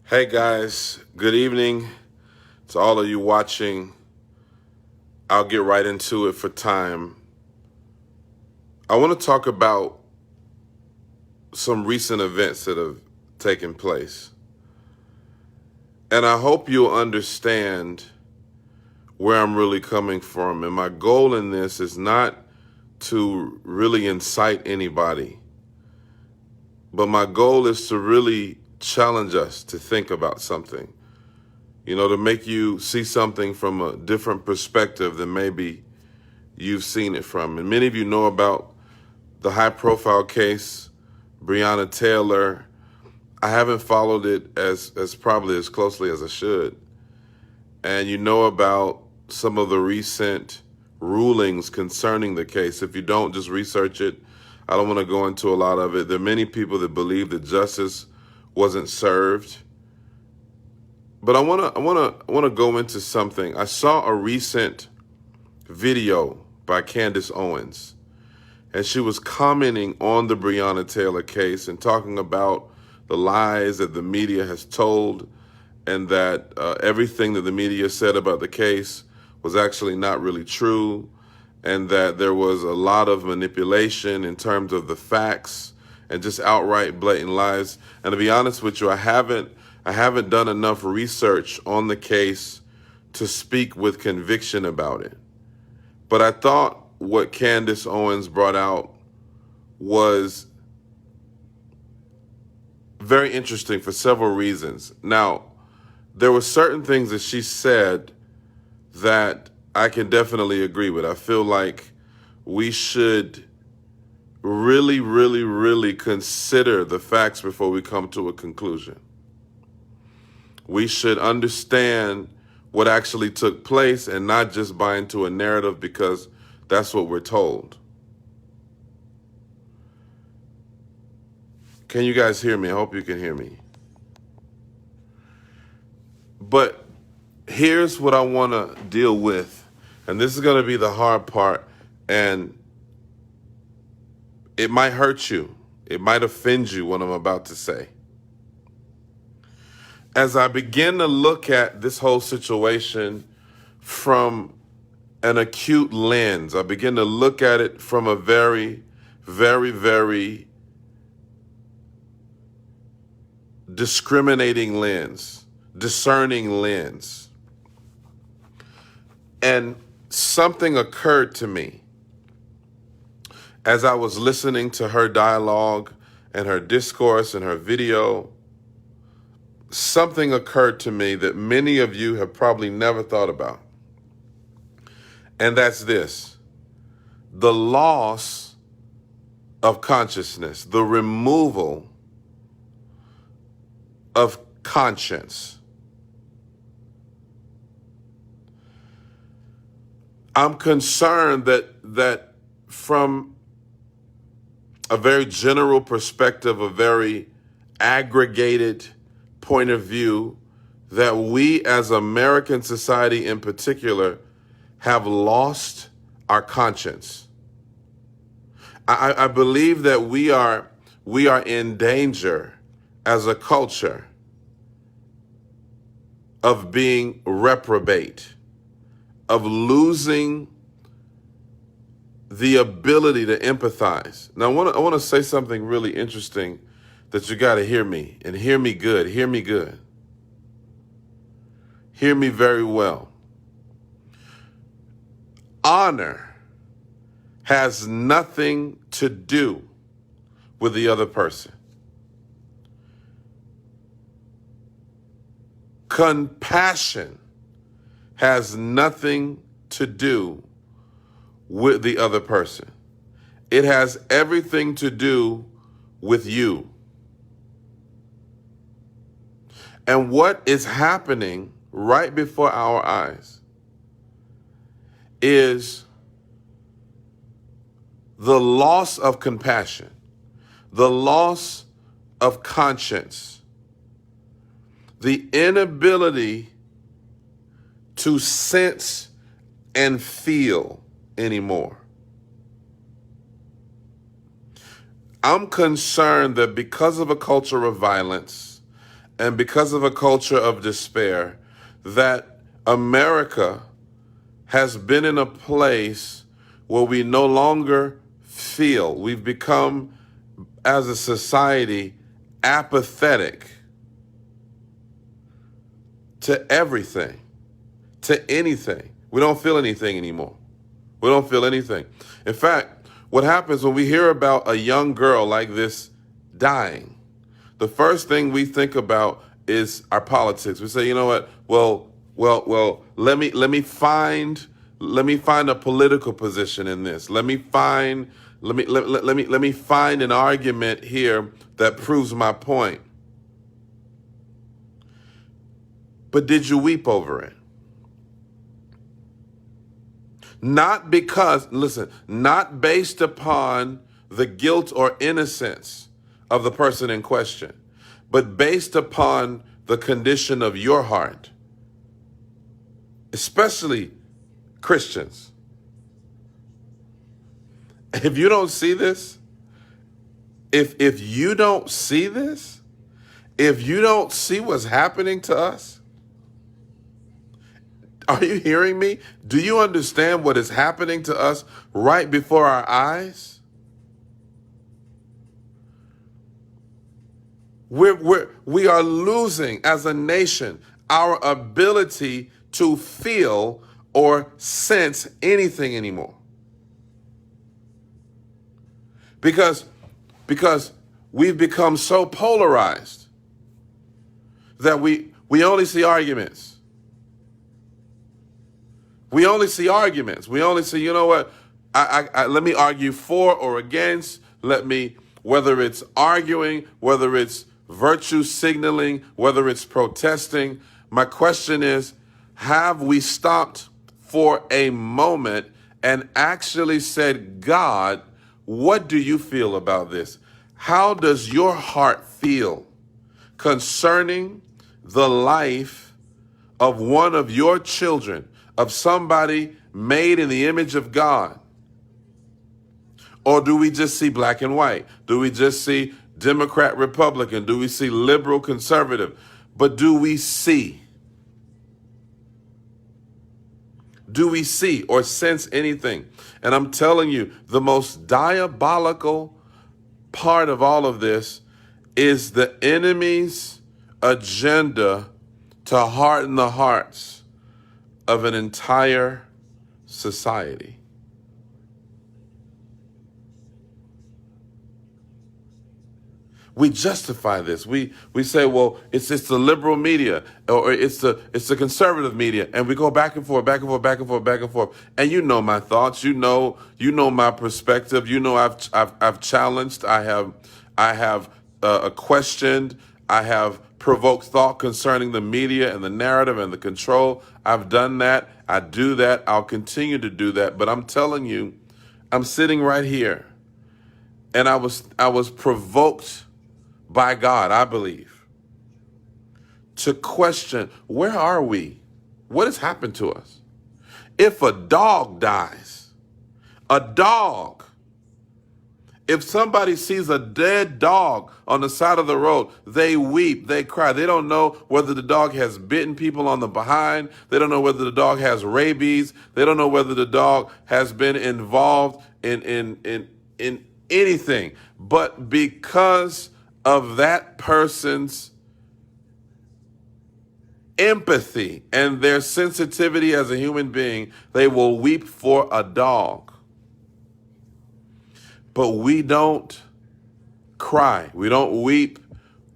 Hey guys, good evening to all of you watching. I'll get right into it for time. I want to talk about some recent events that have taken place. And I hope you'll understand where I'm really coming from. And my goal in this is not to really incite anybody, but my goal is to really challenge us to think about something. To make you see something from a different perspective than maybe you've seen it from. And many of you know about the high-profile case, Breonna Taylor. I haven't followed it as probably as closely as I should. And you know about some of the recent rulings concerning the case. If you don't, just research it. I don't want to go into a lot of it. There are many people that believe that justice wasn't served. But I want to go into something. I saw a recent video by Candace Owens, and she was commenting on the Breonna Taylor case and talking about the lies that the media has told, and that everything that the media said about the case was actually not really true, and that there was a lot of manipulation in terms of the facts and just outright blatant lies. And to be honest with you, I haven't done enough research on the case to speak with conviction about it. But I thought what Candace Owens brought out was very interesting for several reasons. Now, there were certain things that she said that I can definitely agree with. I feel like we should really, really, really consider the facts before we come to a conclusion. We should understand what actually took place and not just buy into a narrative because that's what we're told. Can you guys hear me? I hope you can hear me. But here's what I want to deal with, and this is going to be the hard part, and it might hurt you. It might offend you what I'm about to say. As I begin to look at this whole situation from an acute lens, I begin to look at it from a very, very, very discriminating lens, discerning lens. And something occurred to me as I was listening to her dialogue and her discourse and her video. Something occurred to me that many of you have probably never thought about. And that's this: the loss of consciousness, the removal of conscience. I'm concerned that from a very general perspective, a very aggregated point of view, that we as American society in particular have lost our conscience. I believe that we are in danger as a culture of being reprobate, of losing the ability to empathize. Now, I want to say something really interesting that you got to hear me, and hear me good. Hear me good. Hear me very well. Honor has nothing to do with the other person. Compassion has nothing to do with the other person. It has everything to do with you. And what is happening right before our eyes is the loss of compassion, the loss of conscience, the inability to sense and feel anymore. I'm concerned that because of a culture of violence and because of a culture of despair, that America has been in a place where we no longer feel. We've become, as a society, apathetic to everything, to anything. We don't feel anything anymore. We don't feel anything. In fact, what happens when we hear about a young girl like this dying, the first thing we think about is our politics. We say, you know what? Well. Let me find a political position in this. Let me find an argument here that proves my point. But did you weep over it? Not because, listen, not based upon the guilt or innocence of the person in question, but based upon the condition of your heart, especially Christians. If you don't see this, if you don't see this, if you don't see what's happening to us, are you hearing me? Do you understand what is happening to us right before our eyes? We are losing as a nation our ability to feel or sense anything anymore. Because we've become so polarized that we only see arguments. We only see arguments. We only see, you know what, let me argue for or against. Whether it's arguing, whether it's virtue signaling, whether it's protesting. My question is, have we stopped for a moment and actually said, God, what do you feel about this? How does your heart feel concerning the life of one of your children, of somebody made in the image of God? Or do we just see black and white? Do we just see Democrat, Republican? Do we see liberal, conservative? But do we see? Do we see or sense anything? And I'm telling you, the most diabolical part of all of this is the enemy's agenda to harden the hearts of an entire society. We justify this. We say, well, it's the liberal media, or it's the conservative media, and we go back and forth, back and forth, back and forth, back and forth. And you know my thoughts. You know my perspective. You know I've challenged. I have questioned. I have provoked thought concerning the media and the narrative and the control. I've done that. I do that. I'll continue to do that. But I'm telling you, I'm sitting right here, and I was provoked by God, I believe, to question, where are we? What has happened to us? If a dog dies, if somebody sees a dead dog on the side of the road, they weep, they cry. They don't know whether the dog has bitten people on the behind. They don't know whether the dog has rabies. They don't know whether the dog has been involved in anything. But because of that person's empathy and their sensitivity as a human being, they will weep for a dog. But we don't cry. We don't weep.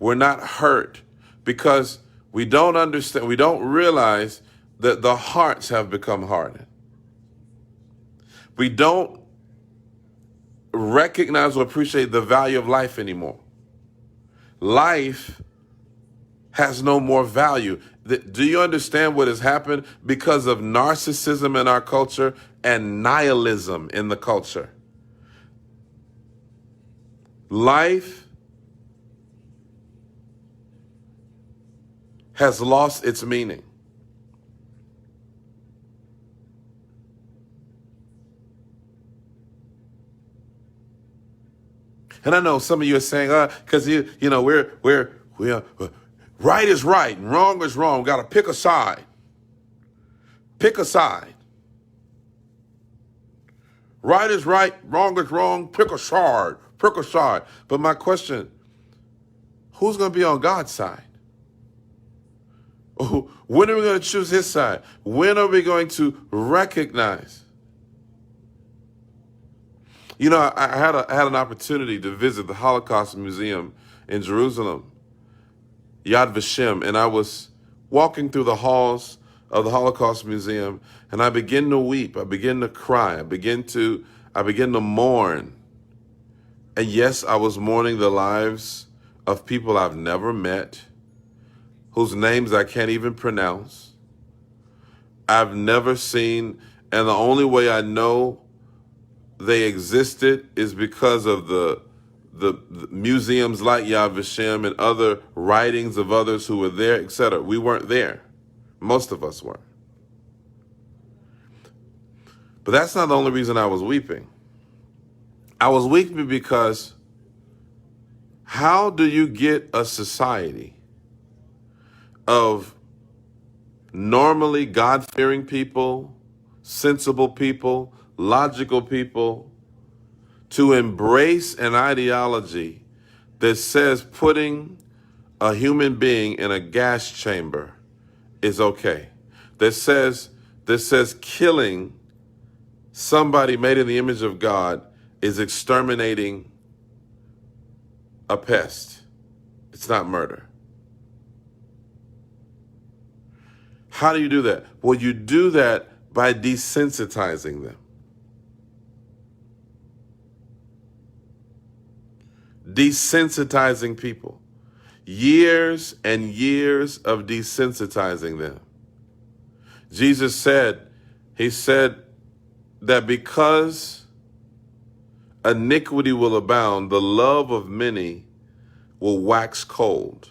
We're not hurt because we don't understand. We don't realize that the hearts have become hardened. We don't recognize or appreciate the value of life anymore. Life has no more value. Do you understand what has happened because of narcissism in our culture and nihilism in the culture? Life has lost its meaning. And I know some of you are saying, because we're Right is right and wrong is wrong. We got to pick a side. Pick a side. Right is right, wrong is wrong. Pick a side. Pick a side. But my question, who's going to be on God's side? When are we going to choose his side? When are we going to recognize? You know, I had an opportunity to visit the Holocaust Museum in Jerusalem, Yad Vashem, and I was walking through the halls of the Holocaust Museum, and I began to weep. I began to cry. I began to mourn. And yes, I was mourning the lives of people I've never met, whose names I can't even pronounce. I've never seen, and the only way I know they existed is because of the museums like Yad Vashem and other writings of others who were there, etc. We weren't there. Most of us weren't. But that's not the only reason I was weeping. I was weeping because how do you get a society of normally God-fearing people, sensible people, logical people, to embrace an ideology that says putting a human being in a gas chamber is okay, that says killing somebody made in the image of God is exterminating a pest? It's not murder. How do you do that? Well, you do that by desensitizing them. Desensitizing people. Years and years of desensitizing them. Jesus said, he said that because iniquity will abound, the love of many will wax cold.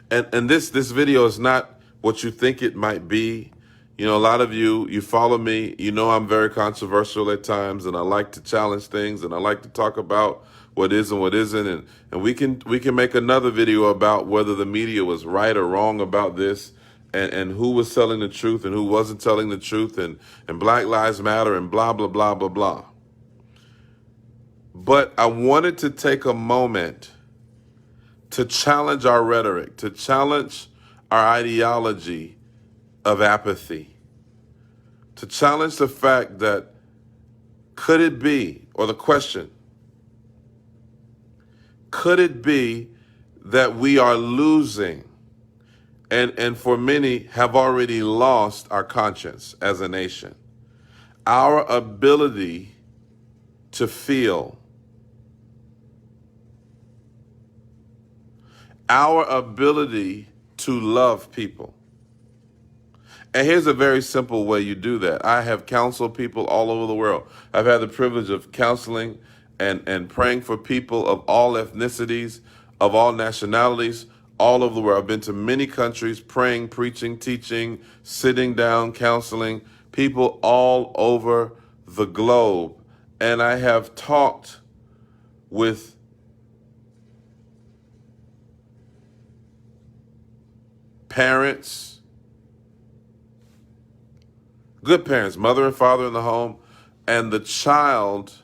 And this video is not what you think it might be. You know, a lot of you follow me, you know I'm very controversial at times, and I like to challenge things, and I like to talk about what is and what isn't, and we can make another video about whether the media was right or wrong about this, and who was telling the truth and who wasn't telling the truth, and Black Lives Matter and blah, blah, blah, blah, blah. But I wanted to take a moment to challenge our rhetoric, to challenge our ideology of apathy, to challenge the fact that could it be, or the question, could it be that we are losing and for many have already lost our conscience as a nation, our ability to feel, our ability to love people. And here's a very simple way you do that. I have counseled people all over the world. I've had the privilege of counseling and praying for people of all ethnicities, of all nationalities, all over the world. I've been to many countries praying, preaching, teaching, sitting down, counseling, people all over the globe. And I have talked with parents, good parents, mother and father in the home, and the child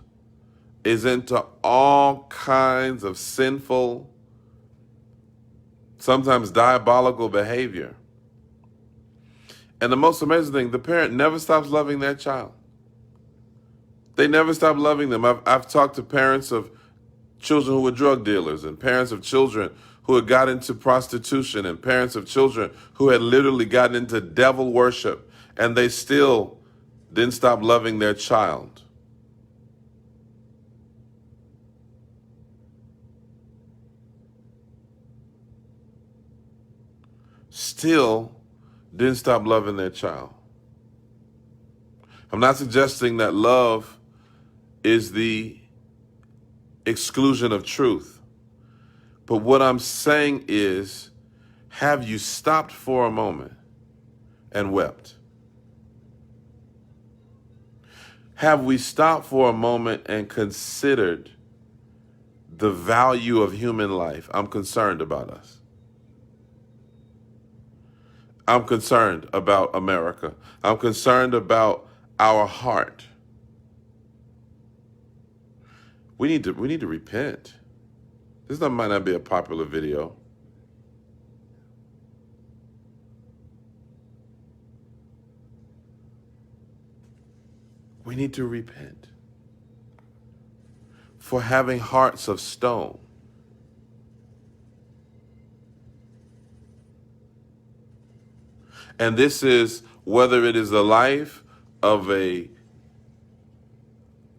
is into all kinds of sinful, sometimes diabolical behavior. And the most amazing thing, the parent never stops loving that child. They never stop loving them. I've talked to parents of children who were drug dealers, and parents of children who had got into prostitution, and parents of children who had literally gotten into devil worship, and they still didn't stop loving their child. Still didn't stop loving their child. I'm not suggesting that love is the exclusion of truth. But what I'm saying is, have you stopped for a moment and wept? Have we stopped for a moment and considered the value of human life? I'm concerned about us. I'm concerned about America. I'm concerned about our heart. We need to repent. This might not be a popular video. We need to repent for having hearts of stone. And this is whether it is the life of a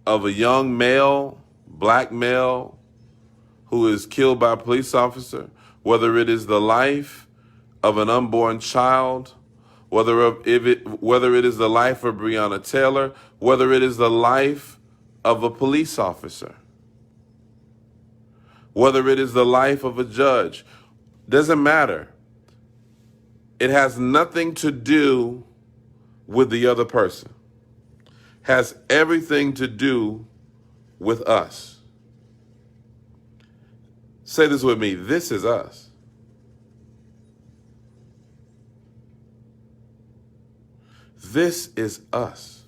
young male, black male, who is killed by a police officer, whether it is the life of an unborn child, whether it is the life of Breonna Taylor, whether it is the life of a police officer, whether it is the life of a judge, doesn't matter. It has nothing to do with the other person. Has everything to do with us. Say this with me. This is us. This is us.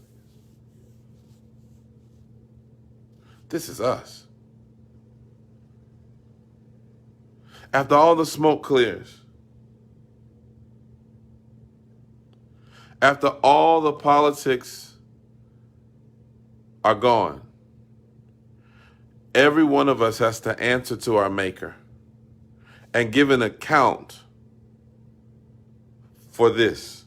This is us. After all the smoke clears, after all the politics are gone, every one of us has to answer to our Maker and give an account for this.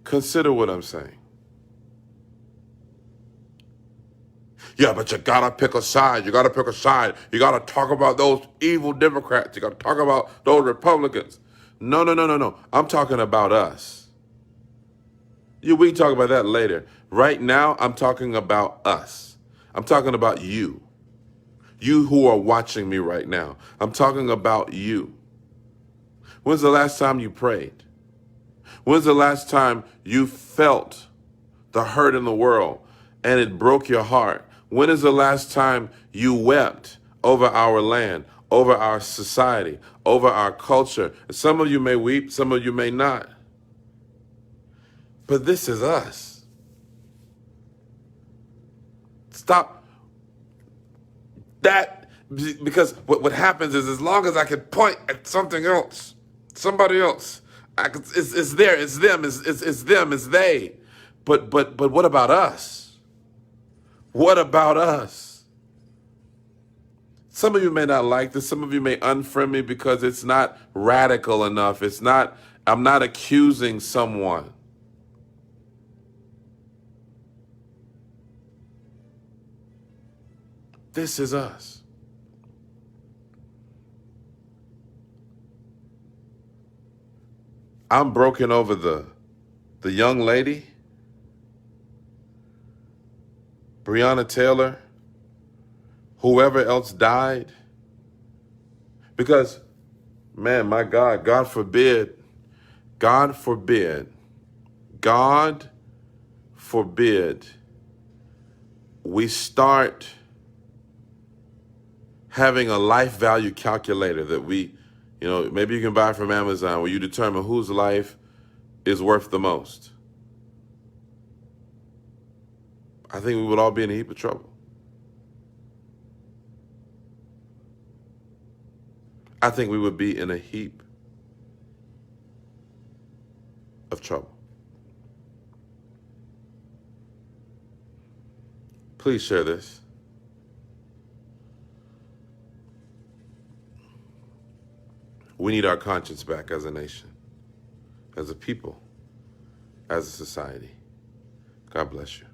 Consider what I'm saying. Yeah, but you gotta pick a side. You gotta pick a side. You gotta talk about those evil Democrats. You gotta talk about those Republicans. No. I'm talking about us. We can talk about that later. Right now, I'm talking about us. I'm talking about you. You who are watching me right now. I'm talking about you. When's the last time you prayed? When's the last time you felt the hurt in the world and it broke your heart? When is the last time you wept over our land, over our society, over our culture? Some of you may weep, some of you may not. But this is us. Stop that, because what happens is, as long as I can point at something else, somebody else, it's there, it's them, it's them, it's they. But what about us? What about us? Some of you may not like this. Some of you may unfriend me because it's not radical enough. I'm not accusing someone. This is us. I'm broken over the young lady, Breonna Taylor, whoever else died. Because, man, my God, God forbid, we start having a life value calculator that maybe you can buy from Amazon, where you determine whose life is worth the most. I think we would all be in a heap of trouble. I think we would be in a heap of trouble. Please share this. We need our conscience back as a nation, as a people, as a society. God bless you.